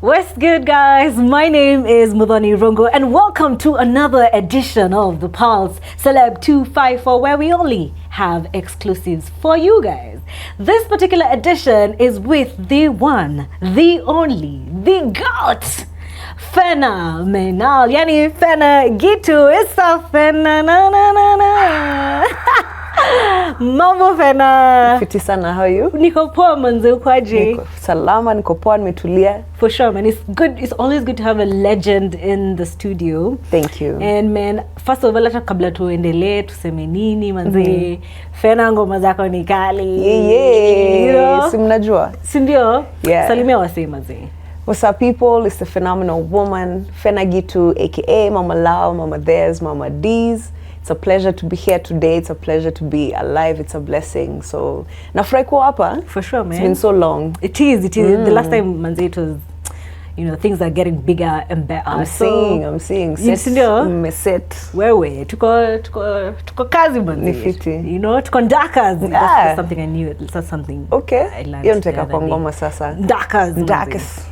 What's good, guys? My name is Mudhani Rongo, and welcome to another edition of the Pulse Celeb 254, where we only have exclusives for you guys. This particular edition is with the one, the only, the GOAT, Fena Yani Fena Gitu. It's a Fena na. Mambo Fena. Fiti sana, how are you? Niko poa manze, ukwaje? Niko salama, niko poa, nimetulia. For sure, man. It's always good to have a legend in the studio. Thank you. And man, first of all, hata kabla tuendelee tuseme nini manze, Fena ngoma zako ni kali. Yeah. Si mnajua? Si ndio? Yeah. Salimia wasee manze. What's up, people? It's the phenomenal woman, Fena Gitu, aka Mama Lao, Mama Theirs, Mama D's. It's a pleasure to be here today. It's a pleasure to be alive. It's a blessing. So, nafurahi kuwa hapa. For sure, man. It's been so long. It is. The last time manze it was, things are getting bigger and better. I'm seeing. Set. Wewe, tuko kazi manze. Ni fiti. Tuko ndakas. That's something I knew. That's something Okay. I learned. Hiyo nitaka kwa ngoma sasa. Ndakas.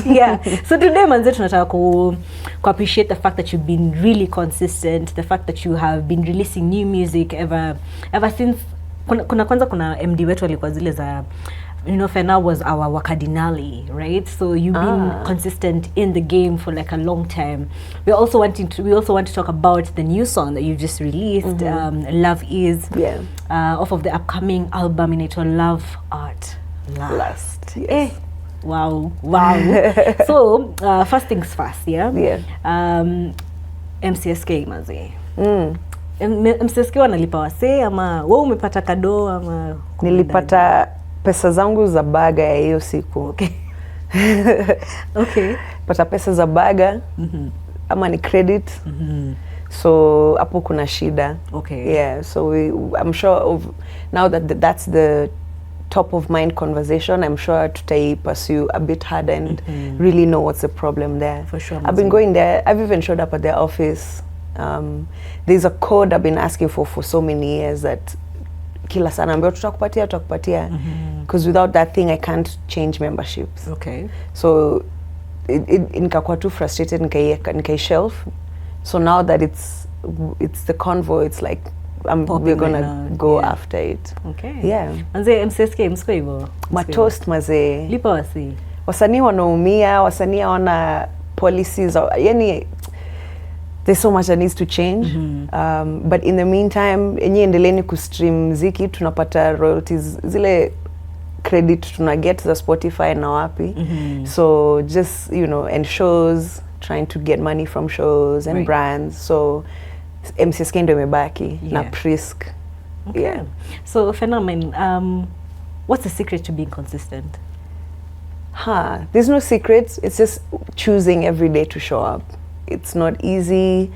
Yeah. So today manze tunataka ku appreciate the fact that you've been really consistent, the fact that you have been releasing new music ever since kuna MD wetu alikuwa zile za Fena was our wakadinali, right? So you've been consistent in the game for like a long time. We also want to talk about the new song that you just released, Love Is, off of the upcoming album entitled Love Art Last. Yes. Wow. So first things first, yeah. MCSK mazi. MCSK wanalipa wasee ama wewe umepata kado ama? Nilipata pesa zangu za baga ya hiyo siku. Okay. Okay. Pata pesa za baga ama ni credit. So hapo kuna shida. Okay. Yeah, so I'm sure now that that's the top of mind conversation, I'm sure to pursue a bit harder and really know what's the problem there. For sure. I've been going there. I've even showed up at their office. There's a code I've been asking for so many years that kila sana ambayo tutakupatia because without that thing I can't change memberships. Okay. So nikakuwa too frustrated, nikai shelf. So now that it's the convo, it's like we're gonna go after it. Okay. Yeah. Manze MCSK msiko hivyo. Matoast mazee. Lipa wasi. Wasanii wanaumia, wasanii wana policies, yani there's so much that needs to change. But in the meantime, endeleeni kustream muziki, tunapata royalties, zile credit tunaget za Spotify na wapi. So just, and shows, trying to get money from shows and brands. So MCSK ndo imebaki na Prisk. Okay. Yeah. So Phenomenon, what's the secret to being consistent? There's no secret. It's just choosing every day to show up. It's not easy.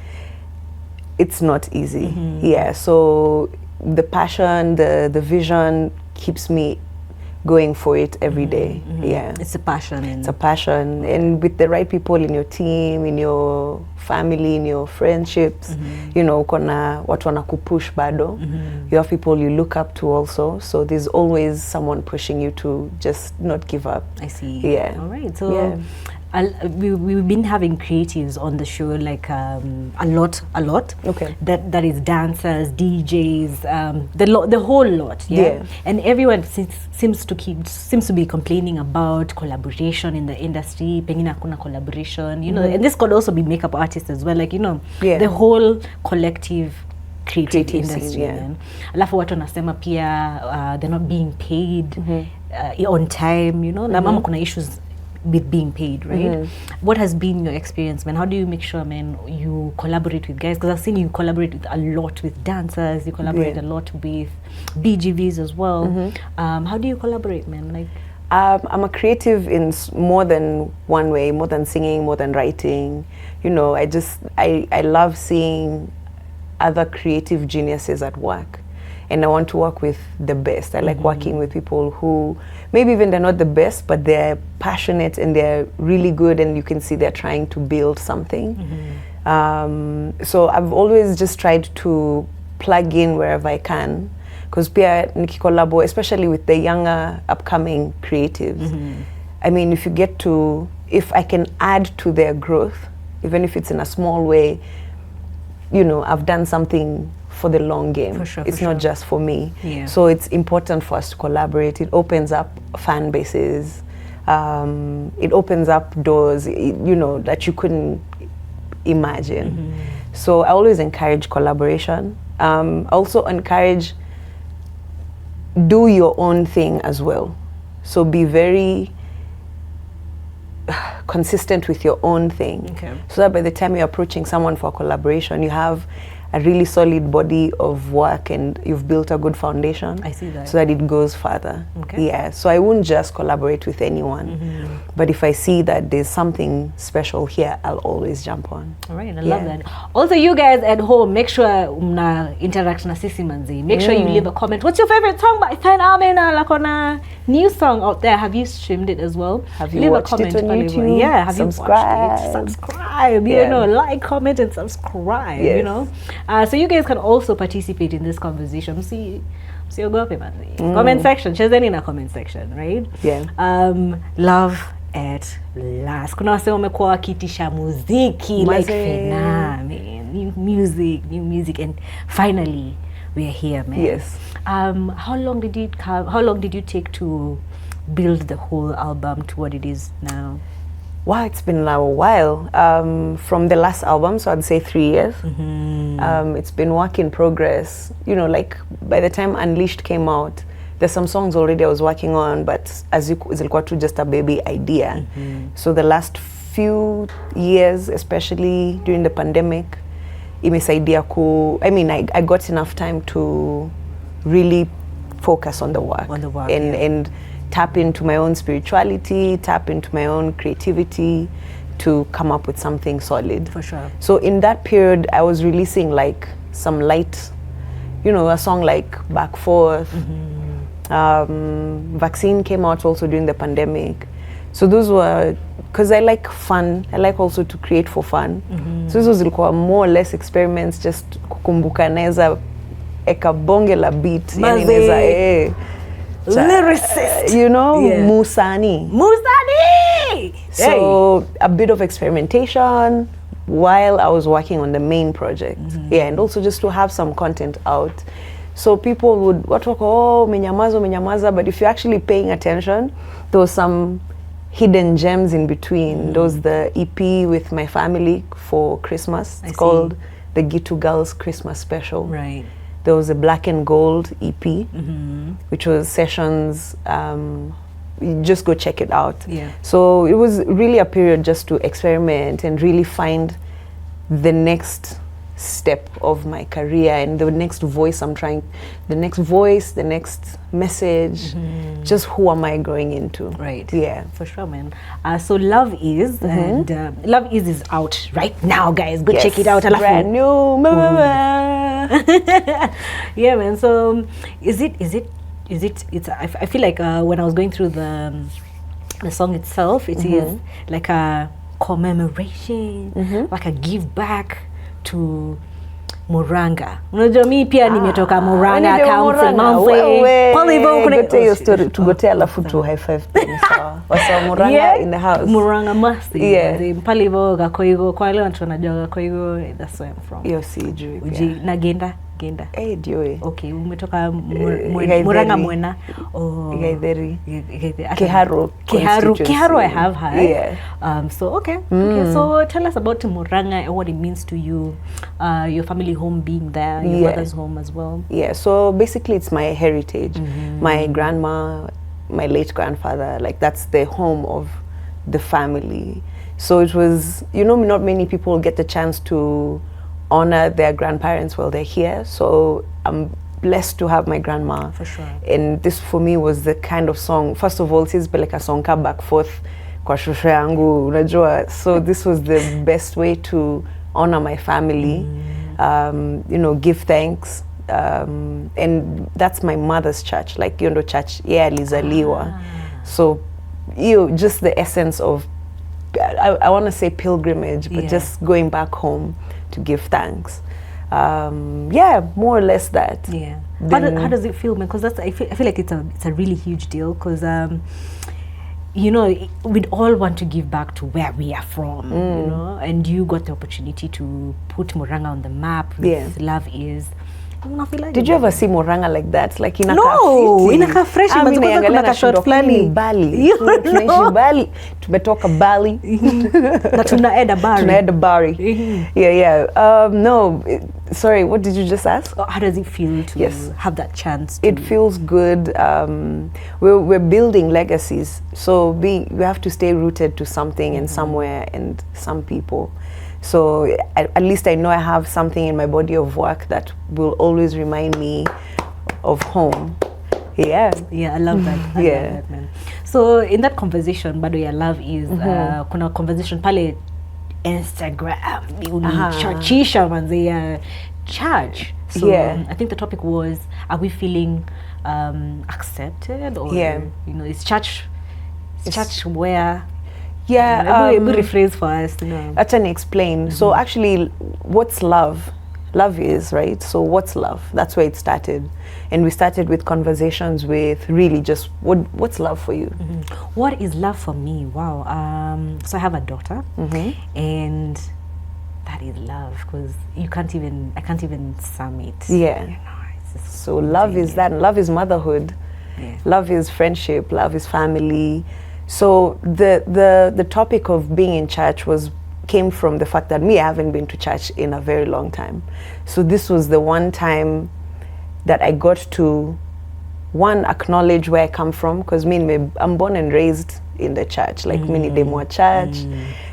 Yeah, so the passion, the vision keeps me going for it every day. Yeah, it's a passion. It's a passion, and with the right people in your team, in your family, in your friendships, kuna watu wanakupush bado. You have people you look up to also, so there's always someone pushing you to just not give up. I see. Yeah. All right. So we've been having creatives on the show, like a lot. Okay. That is dancers, DJs, the whole lot. Yeah. And everyone seems to be complaining about collaboration in the industry. Pengine hakuna collaboration, and this could also be makeup artists as well. Like the whole collective creative industry. Alafu watu wanasema pia they're not being paid on time. Na mama kuna issues with being paid, right? What has been your experience, man? How do you make sure, man, you collaborate with guys? Because I've seen you collaborate a lot with dancers, you collaborate a lot with BGVs as well. How do you collaborate, man? Like, I'm a creative in more than one way, more than singing, more than writing. I love seeing other creative geniuses at work. And I want to work with the best. I like working with people who maybe even they're not the best, but they're passionate and they're really good, and you can see they're trying to build something. So I've always just tried to plug in wherever I can, because pia nikikolabo, especially with the younger upcoming creatives. I mean, if you get to if I can add to their growth, even if it's in a small way, you know, I've done something for the long game. For sure, it's for not sure. just for me. Yeah. So it's important for us to collaborate. It opens up fan bases. It opens up doors, you know, that you couldn't imagine. So I always encourage collaboration. Also encourage do your own thing as well. So be very consistent with your own thing. Okay. So that by the time you're approaching someone for collaboration, you have a really solid body of work and you've built a good foundation. I see that. So that it goes further. Okay. Yeah. So I wouldn't just collaborate with anyone. But if I see that there's something special here, I'll always jump on. All right, I love that. Also, you guys at home, make sure mna interact na sisi manzi. Make sure you leave a comment. What's your favorite song by Fena Gitu? Like on a new song out there. Have you streamed it as well? Have you leave watched a comment it on pale. YouTube? Yeah, have Subscribe. you watched it? Subscribe. You Yeah. know, like, comment, and subscribe. You Yes. know, so you guys can also participate in this conversation. See, usiogope manzi. Comment section. Chezeni in a comment section, right? Yeah. Love at last. Kuna wase wamekuwa wakitisha muziki like Maze. Fena, man. New music, and finally we are here, man. Yes. How long did you take to build the whole album to what it is now? Wow, it's been a while. From the last album, so I'd say 3 years. It's been work in progress. You know, like by the time Unleashed came out, there's some songs already I was working on, but zilikuwa tu just a baby idea. So the last few years, especially during the pandemic, imesaidia I got enough time to really focus on the work. And tap into my own spirituality, tap into my own creativity to come up with something solid. For sure. So in that period, I was releasing like some light, you know, a song like Back Forth. Vaccine came out also during the pandemic. So those were, because I like fun, I like also to create for fun. So those was more or less experiments, just kukumbuka neza eka bonge la beat. Yani neza, Lyricist. You know, Musani. So a bit of experimentation while I was working on the main project. Yeah, and also just to have some content out. So people would talk, oh, menyamaza, but if you're actually paying attention, there was some hidden gems in between. There was the EP with my family for Christmas. It's called the Gitu Girls Christmas Special. Right. There was a Black and Gold EP, which was sessions. You just go check it out. Yeah. So it was really a period just to experiment and really find the next step of my career and the next voice the next message, just who am I growing into? Right. Yeah. For sure, man. So Love Is, and Love Is out right now, guys. Go check it out. Brand new. Yeah, man. So I feel like when I was going through the song itself, it is like a commemoration, like a give back to Murang'a. Unajua mimi pia nimetoka Murang'a Council Mamfe. Pale hivyo kuna hiyo story tugotea alafu tu high five sawa. Wasa Murang'a in the house. Murang'a must. Yeah. Pale hivyo Gakoigo, kwa wale watu wanajua Gakoigo, that's where I'm from. Hiyo sijui. Na Genda. Ndio. Okay, umetoka Murang'a Mwena. Gaitheri. Kiharu I have heard. Yeah. So okay. So tell us about Murang'a and what it means to you, your family home being there, your mother's home as well. Yeah, so basically it's my heritage. My grandma, my late grandfather, like that's the home of the family. So it was, you know, not many people get the chance to honor their grandparents while they're here. So I'm blessed to have my grandma. For sure. And this for me was the kind of song, first of all, it is like a song ka Back Forth kwa shosho yangu, unajua. So this was the best way to honor my family, you know, give thanks. And that's my mother's church, like Yondo Church, alizaliwa. So just the essence of, I want to say pilgrimage, but just going back home to give thanks. More or less that. Yeah. How does it feel, man? Because I feel like it's a really huge deal. Because you know, we'd all want to give back to where we are from, you know, and you got the opportunity to put Murang'a on the map with Love Is. Did you ever see Murang'a like that? Like in a inakaa fresh, but kwanza kuna ka short flani Bali. Tunaishi Bali. Tumetoka Bali. Na tunaenda Bari. Tunaenda Bari. No, sorry, what did you just ask? How does it feel to have that chance? It feels good. We're building legacies. So we have to stay rooted to something and somewhere and some people. So at least I know I have something in my body of work that will always remind me of home. Yeah, I love that. I love that, man. So in that conversation, bado ya Love Is, kuna conversation pale Instagram, chachisha manze ya church. So I think the topic was, are we feeling accepted, or you know, is church where? Rephrase for us to know. Let me explain. So actually, what's love? Love is, right? So what's love? That's where it started. And we started with conversations with really just what's love for you? What is love for me? Wow. So I have a daughter, and that is love, because I can't even sum it. Yeah. You know, so love is that. Love is motherhood. Yeah. Love is friendship. Love is family. So the topic of being in church came from the fact that I haven't been to church in a very long time. So this was the one time that I got to, one, acknowledge where I come from, because I'm born and raised in the church, like mini demo church.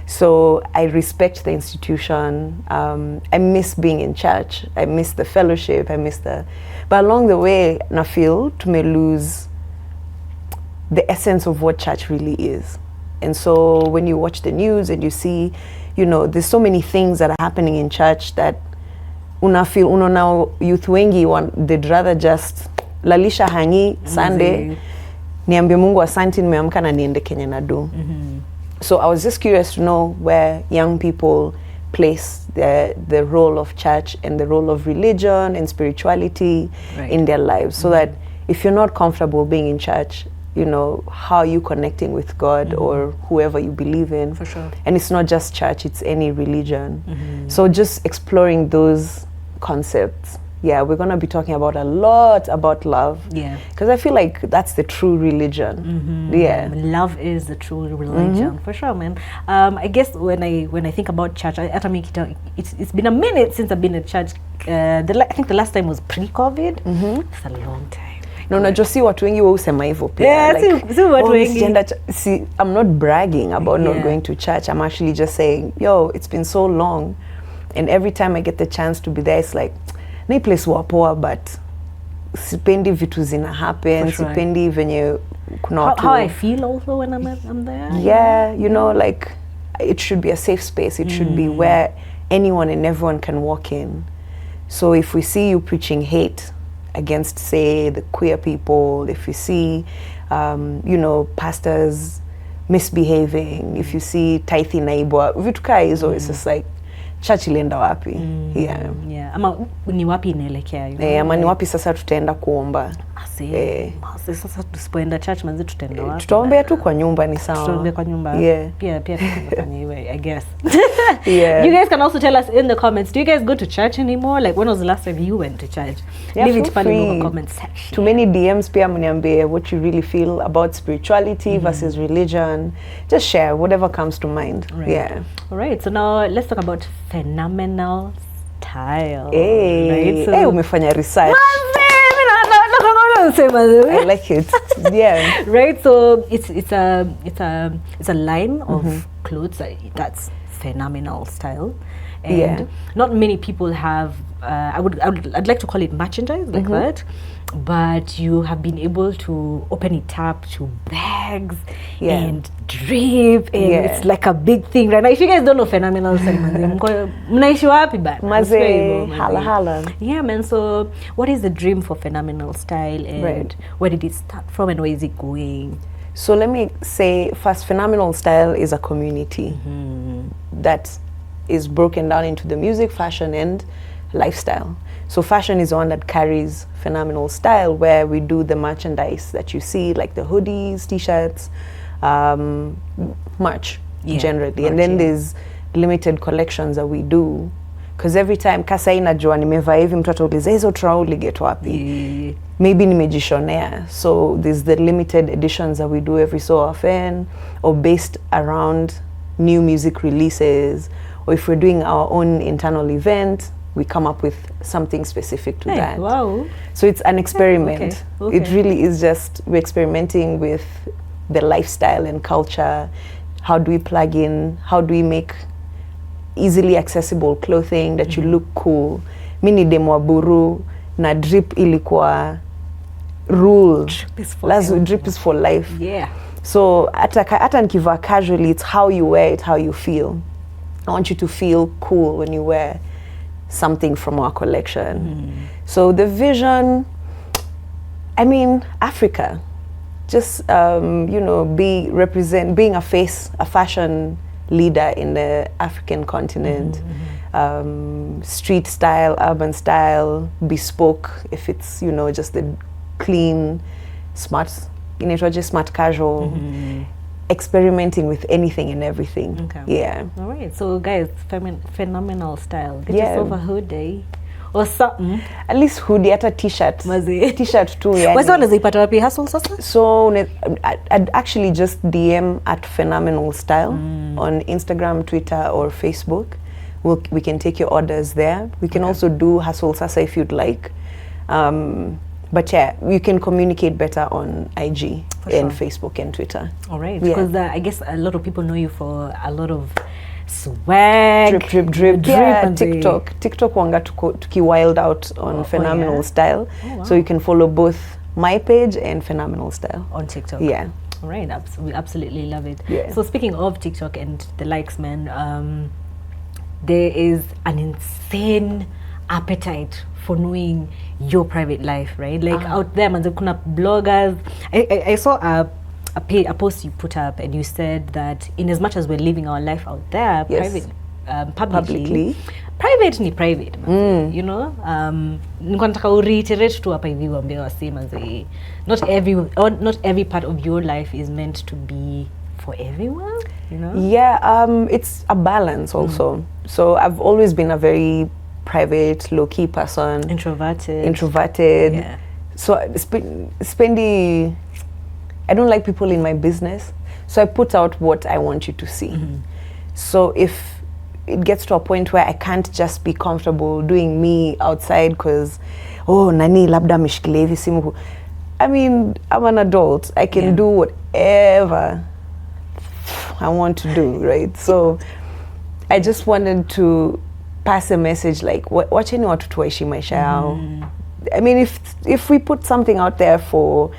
So I respect the institution. I miss being in church. I miss the fellowship. But along the way, I feel to me lose the essence of what church really is. And so when you watch the news and you see, you know, there's so many things that are happening in church that now youth wengi they'd rather just lalisha hangi Sunday niambie Mungu asante nimeamka na niende Kenya na do. So I was just curious to know where young people place the role of church and the role of religion and spirituality in their lives, so that if you're not comfortable being in church, you know, how are you connecting with God or whoever you believe in? For sure. And it's not just church, it's any religion. So just exploring those concepts. Yeah, we're going to be talking about a lot about love. Yeah. Because I feel like that's the true religion. Yeah. Love is the true religion, for sure, man. I guess when I think about church, it's been a minute since I've been at church. I think the last time was pre-COVID. It's a long time. No, najua si watu wengi usema hivyo pia. Yeah, si watu wengi. I'm not bragging about not going to church. I'm actually just saying, yo, it's been so long. And every time I get the chance to be there, it's like, ni place wapoa, but sipendi vitu zina happen. Sipendi venye kuna watu. How I feel also when I'm there. Yeah, you know, like, it should be a safe space. It should be where anyone and everyone can walk in. So if we see you preaching hate against, say, the queer people, if you see, you know, pastors misbehaving, if you see tithing naibwa, vitu kaa hizo, it's just like, church ilienda wapi? Yeah. Ama ni wapi inaelekea? Ama ni wapi sasa tutaenda kuomba? Sasa tusipoenda church manzi tutaenda wapi? Tutaombea tu kwa nyumba, ni sawa. Tutaombea kwa nyumba. Pia anyway, I guess. You guys can also tell us in the comments, do you guys go to church anymore? Like, when was the last time you went to church? Leave it in the comment section. Too many DMs pia mniambie what you really feel about spirituality versus religion. Just share whatever comes to mind. Yeah. All right, so now let's talk about phenomenal style. Hey, umefanya research. I like it. Yeah. Right. So it's a line of clothes that's phenomenal style, and not many people have. I'd like to call it merchandise like that, but you have been able to open it up to bags and drip, and it's like a big thing right now. If you guys don't know phenomenal style, mnaishi wapi bana? Maze, hala. Yeah, man. So what is the dream for phenomenal style, and where did it start from, and where is it going? So let me say first, phenomenal style is a community that is broken down into the music, fashion, and lifestyle. So fashion is the one that carries phenomenal style, where we do the merchandise that you see, like the hoodies, t-shirts, merch Yeah, generally. merch, And then yeah. there's limited collections that we do. Because every time kasa inajua nimevaa hivi mtu atauliza hizo trauli get wapi? Yeah. Maybe nimejishonea. So there's the limited editions that we do every so often, or based around new music releases, or if we're doing our own internal event, we come up with something specific to Hey, that. wow. So it's an experiment. Okay, It okay. really is just, we're experimenting with the lifestyle and culture. How do we plug in? How do we make easily accessible clothing that you look cool? Mini demo buru na drip ilikuwa rule. Drip is for life. Yeah. So hata nikivaa casually, it's how you wear it, how you feel. I want you to feel cool when you wear something from our collection. So the vision, I mean, Africa, just being a fashion leader in the African continent. Street style, urban style, bespoke, if it's, just the clean, smart, just smart casual, experimenting with anything and everything. Okay. Yeah. All right. So guys, phenomenal style. Get Yeah. yourself a hoodie or something. At least hoodie, hata t-shirt. Mazi. T-shirt too, yani. What's one zipata wapi hustle sasa? So I'd actually just DM at Phenomenal Style on Instagram, Twitter, or Facebook. We can take your orders there. We can also do Hustle Sasa if you'd like. But yeah, you can communicate better on IG and Facebook and Twitter. All right. Yeah. Because I guess a lot of people know you for a lot of swag. Drip. Yeah, and TikTok wanga tuki wild out on Phenomenal yeah? Style. Oh, wow. So you can follow both my page and Phenomenal Style. on TikTok. Yeah. All right. We absolutely love it. Yeah. So speaking of TikTok and the likes, man, there is an insane appetite for knowing your private life, right? Like out there, man, kuna bloggers. I saw a post you put up, and you said that in as much as we're living our life out there, Yes. publicly, private ni private, manze, you know. Nilikuwa nataka reiterate tu hapa hivi waambie wase manze, not every part of your life is meant to be for everyone, you know. Yeah, it's a balance also. So I've always been a very private, low-key person. Introverted. Yeah. So Spendi, I don't like people in my business. So I put out what I want you to see. So if it gets to a point where I can't just be comfortable doing me outside because, nani labda mishikile hivi simu. I mean, I'm an adult. I can do whatever I want to do, right? So I just wanted to pass a message like, wacheni watu tuishi maisha yao. I mean, if we put something out there for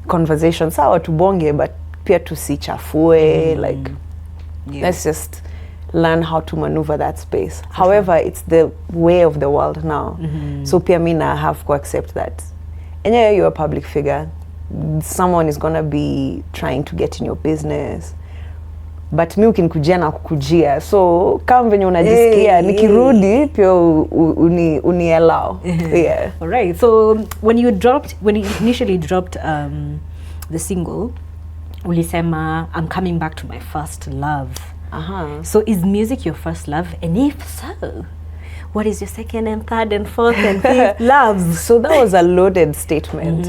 conversation, sawa tubonge, but pia tusichafue, like, let's just learn how to maneuver that space. However, it's the way of the world now. So pia mina have to accept that. And yeah, you're a public figure. Someone is gonna be trying to get in your business. But mi ukinikujia na kukujia. So kama venye unajisikia, nikirudi pia uniallow. Yeah. All right. So when you initially dropped the single, ulisema, I'm coming back to my first love. So is music your first love? And if so, what is your second and third and fourth and fifth loves? So that was a loaded statement.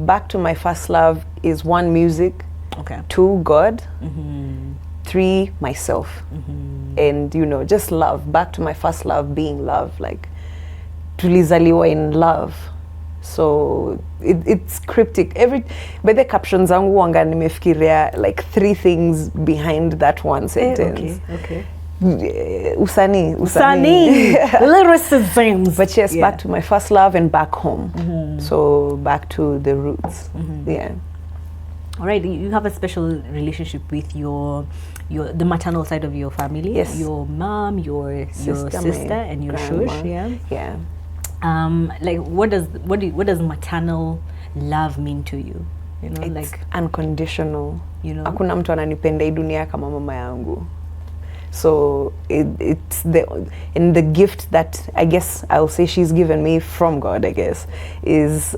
Back to my first love is 1, music. Okay. 2, God. 3, myself. And just love. Back to my first love being love. Like, tulizaliwa in love. So it's cryptic. But the captions zangu wanga nimefikiria like 3 things behind that one sentence. Okay. Usani. Lyricism. But yes, back to my first love and back home. So back to the roots. Yeah. All right. You have a special relationship with the maternal side of your family. Yes. Your mom, your sister, and your grandma. shush. Yeah. Like what does maternal love mean to you? You know, It's like unconditional. Hakuna mtu ananipenda hii dunia kama mama yangu. So it's the gift that I guess I'll say she's given me from God, I guess, is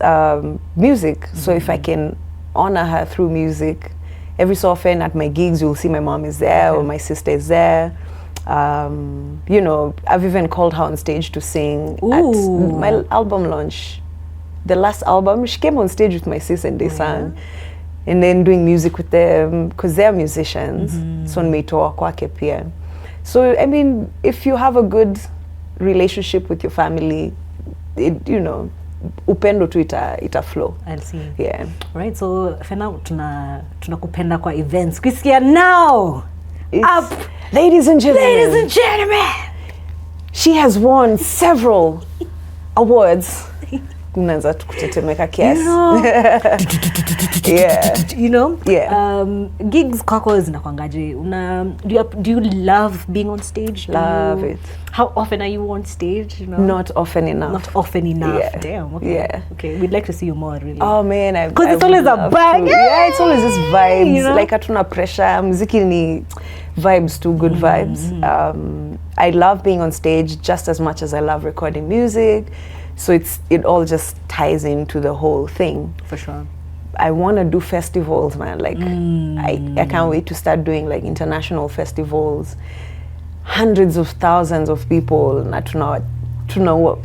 music. So if I can honor her through music every so often at my gigs, you'll see my mom is there or my sister is there. You know, I've even called her on stage to sing at my album launch. The last album, she came on stage with my sis and they sang. And then doing music with them, because they're musicians. So nimeitoa kwake pia. So, I mean, if you have a good relationship with your family, you know, upendo tu ita flow. I'll see. Yeah. Right, so Fena, tunakupenda kwa events. Kusikia now! Up! Ladies and gentlemen. Ladies and gentlemen! She has won several awards. Unaanza kutetemeka kiasi. You know? Yeah. Gigs kwako zinakwangaje? Do you love being on stage? Love it. How often are you on stage? You know? Not often enough. Not often enough. Yeah. Damn. Okay. Yeah. Okay. We'd like to see you more, really. Oh man, because it's always a vibe. Yeah, it's always this vibes. You know? Like hatuna pressure. Muziki ni vibes too, good vibes. I love being on stage just as much as I love recording music. So it all just ties into the whole thing. For sure. I want to do festivals, man. Like I can't wait to start doing like international festivals. Hundreds of thousands of people. Na tuna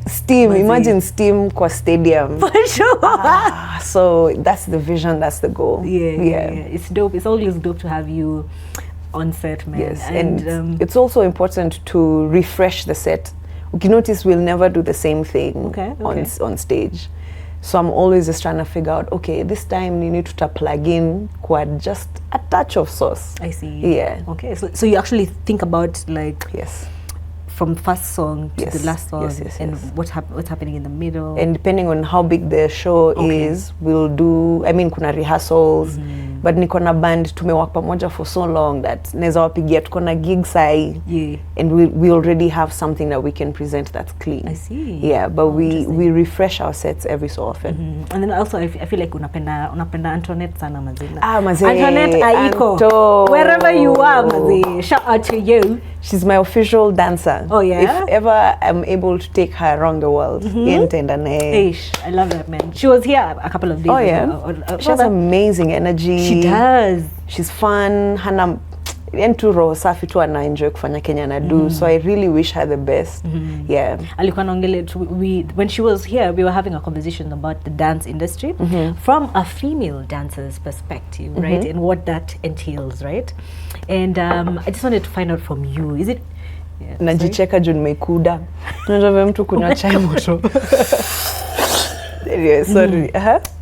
steam. Imagine steam kwa stadium. For sure. So that's the vision. That's the goal. Yeah. It's dope. It's always dope to have you on set, man. Yes, and it's also important to refresh the set. You notice we'll never do the same thing on stage. So I'm always just trying to figure out, okay, this time you need to plug in quite just a touch of sauce. I see. Yeah. Okay, so you actually think about like from first song to the last song and what's happening in the middle. And depending on how big the show is, we'll do, I mean, kuna rehearsals. But niko na band tumewak pamoja for so long that neza wapigia tuko na gig sai. And we already have something that we can present that's clean. I see. Yeah, but we refresh our sets every so often. And then also I feel like unapenda Antoinette sana mazina. Maze. Antoinette Aiko. Wherever you are, Maze. Shout out to you. She's my official dancer. Oh yeah. If ever I'm able to take her around the world, I love that, man. She was here a couple of days ago. She has amazing energy. She does. She's fun. Hana roho safi tu ana enjoy kufanya Kenya na do. So I really wish her the best. Yeah. Alikuwa naongele when she was here, we were having a conversation about the dance industry from a female dancer's perspective, right? And what that entails, right? And I just wanted to find out from you. Is it najicheka juu nimekuda. Unajua mtu kunywa chai moto. Anyway, sorry.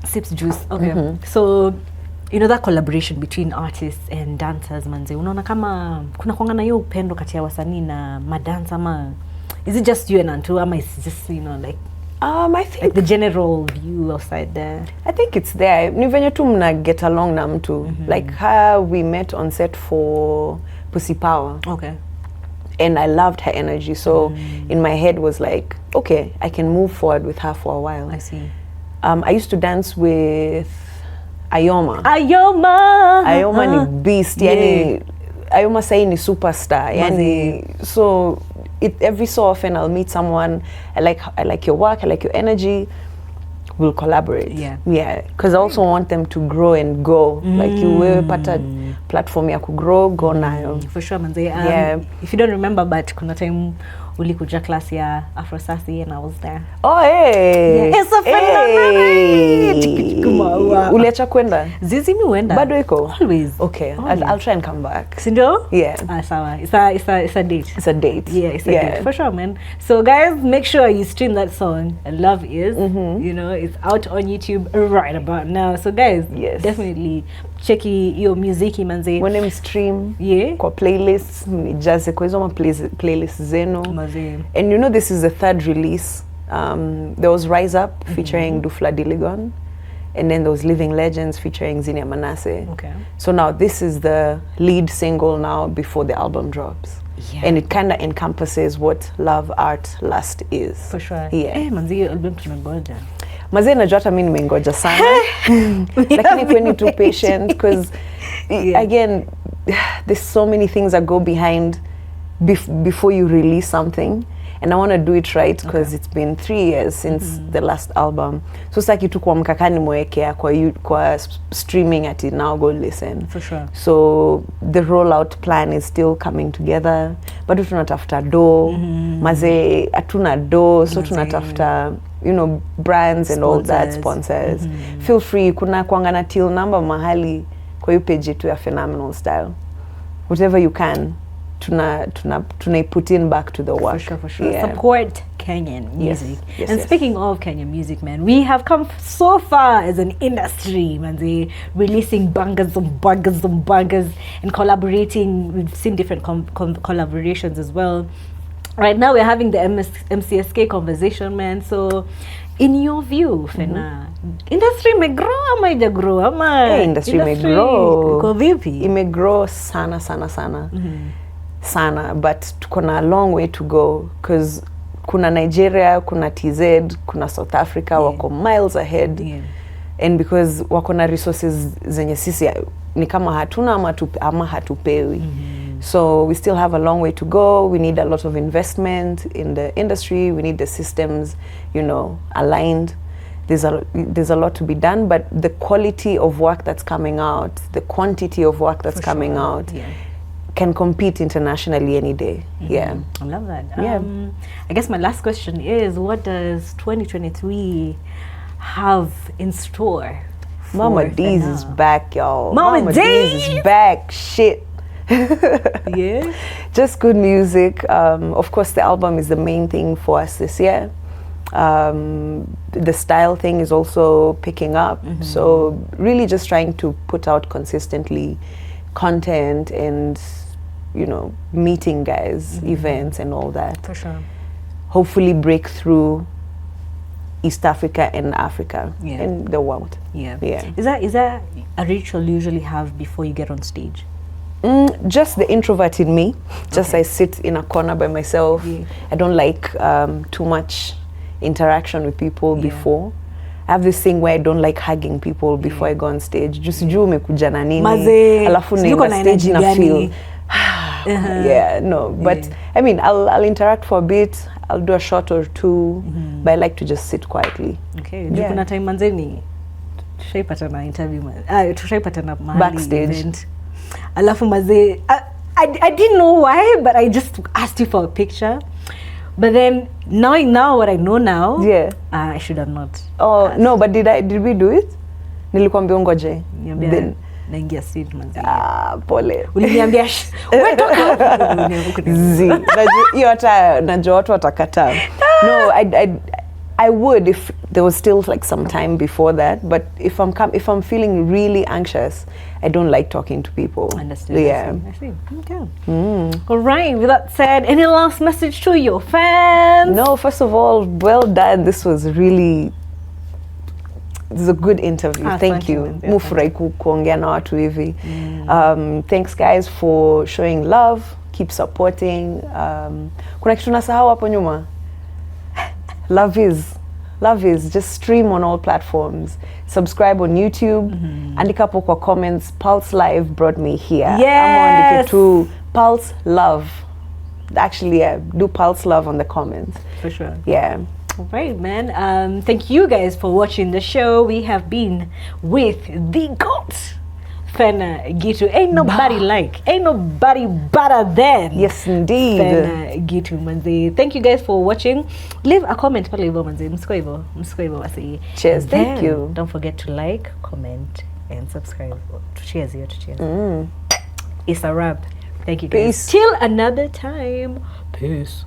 Sips juice. Okay. So you know that collaboration between artists and dancers, manze. Unaona kama kuna kuangana hiyo upendo kati ya wasanii na madansa ama is it just you and Antu ama it's just, you know, like I think like the general view outside there? I think it's there. Ni venye tu mna get along na mtu. Like her, we met on set for Pussy Power. Okay. And I loved her energy. So in my head was like, okay, I can move forward with her for a while. I see. I used to dance with Ayoma ni beast. Yani Ayoma say ni superstar. Yani so every so often I'll meet someone. I like your work. I like your energy. We'll collaborate. Yeah. Because I also want them to grow and go. Like you will pata platform ya grow, go nayo. For sure, manze. If you don't remember, but kuna time ulikuja class ya Afro Sassy and I was there. Oh, hey! Yeah, it's a phenomenon! Uliacha kwenda? Zizi mi wenda. Bado iko? Always. Okay, I'll try and come back. Sindo? Yeah. Sawa. It's a date. It's a date. Yeah, it's a date. For sure, man. So guys, make sure you stream that song, Love Is. You know, it's out on YouTube right about now. So guys, definitely check your music, manze. When I'm stream, kwa playlists, nijaze kwa hizo ma playlists zenu. And you know, this is the third release. There was Rise Up featuring Dufla Diligon, and then there was Living Legends featuring Zinia Manasseh. Okay. So now this is the lead single now before the album drops. And it kind of encompasses what love, art, lust is. For sure. Yeah. Manzi, album tumengoja. Mazee najua hata mimi nimengoja sana. Lakini kweni too patient because again, there's so many things that go behind before you release something. and I want to do it right because it's been 3 years since the last album. So sitaki tu kwa mkakani mwekea kwa streaming ati now go listen. For sure. So the rollout plan is still coming together. Bado tunatafuta do, maze atuna do, so tunatafuta brands and all that, sponsors. Feel free, kuna kuangana till number mahali kwa page yetu ya Phenomenal Style. Whatever you can, tuna put in back to the work. For sure. Yeah. Support Kenyan music. Yes, and speaking of Kenyan music, man, we have come so far as an industry, man. They releasing bangers and collaborating. We've seen different collaborations as well. Right now, we're having the MCSK conversation, man. So, in your view, Fena, industry may grow ama ijagrow ama? Industry may grow. Iko vipi? It may grow sana. Sana, but tuko na a long way to go because kuna Nigeria, kuna TZ, kuna South Africa, wako miles ahead. And because wako na resources zenye sisi ni kama hatuna ama hatupewi. So we still have a long way to go. We need a lot of investment in the industry. We need the systems, aligned. There's a lot to be done, but the quality of work that's coming out, the quantity of work that's coming out, can compete internationally any day. Yeah. I love that. Yeah. I guess my last question is, what does 2023 have in store? Mama D's is back, y'all. Mama D's is back. Shit. Yeah. Just good music. Of course, the album is the main thing for us this year. The style thing is also picking up. So really just trying to put out consistently content and, meeting guys, events and all that. For sure. Hopefully break through East Africa and Africa and the world. Yeah. Is that a ritual you usually have before you get on stage? Just the introvert in me. Just I sit in a corner by myself. I don't like too much interaction with people before. I have this thing where I don't like hugging people before I go on stage. Just sijui umekuja na nini. Alafu naenda stage na feel. But I mean, I'll interact for a bit. I'll do a shot or two, but I like to just sit quietly. Okay. Kuna time manzeni tushaipata na interview, tushaipata na mahali backstage event. Alafu maze, I didn't know why, but I just asked you for a picture. But then knowing now what I know now, I should have not. Oh asked. No, but did we do it? Nilikwambia ngoje. Then naingia seat manze. Pole. Uliniambia wewe toka. Hiyo hata najua watu watakataa. No, I would if there was still like some time before that, but if I'm feeling really anxious, I don't like talking to people. Understood. Yeah. I see. Okay. All right. With that said, any last message to your fans? No. First of all, well done. This was a good interview. Thank you. Mufurahi kuongea na watu hivi. Thanks guys for showing love. Keep supporting. Kuna kitu nasahau hapo nyuma. Love is just stream on all platforms. Subscribe on YouTube. Andika hapo kwa comments. Pulse Live brought me here. Yes. Andike to Pulse Love. Actually, do Pulse Love on the comments. For sure. Yeah. All right, man. Thank you guys for watching the show. We have been with the GOAT, Fena Gitu. Ain't nobody better than. Yes, indeed. Fena Gitu, manze. Thank you guys for watching. Leave a comment pale hivyo manze. Msiko hivyo wasi. Cheers. Thank you. Don't forget to like, comment, and subscribe. Cheers. It's a wrap. Thank you guys. Peace. Till another time. Peace.